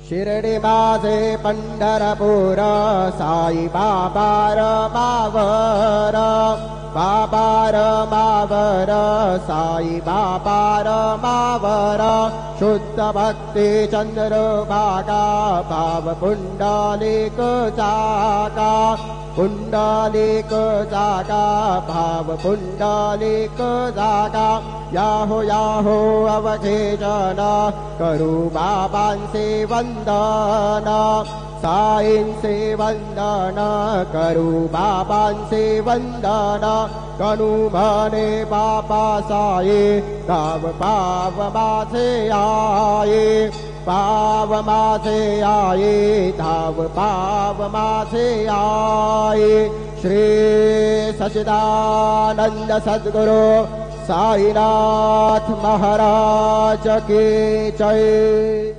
शिर्डी माझे पंढरपूर साई बाबार मावर बाबार मावर साई बाबार मावर शुद्ध भक्ति चंद्रभागा भाव पुंडलिक जागा पुंडलिक जागा भाव पुंडलिक जागा याहो याहो अवघे जन करू बाबांचे वंदन साईंचे वंदन करू बाबांचे वंदन गणू म्हणे बाबा साई गाव पाव माझे आई पाव माझे आई धाव पाव माझे आई श्री सच्चिदानंद सद्गुरु साईनाथ महाराज की जय।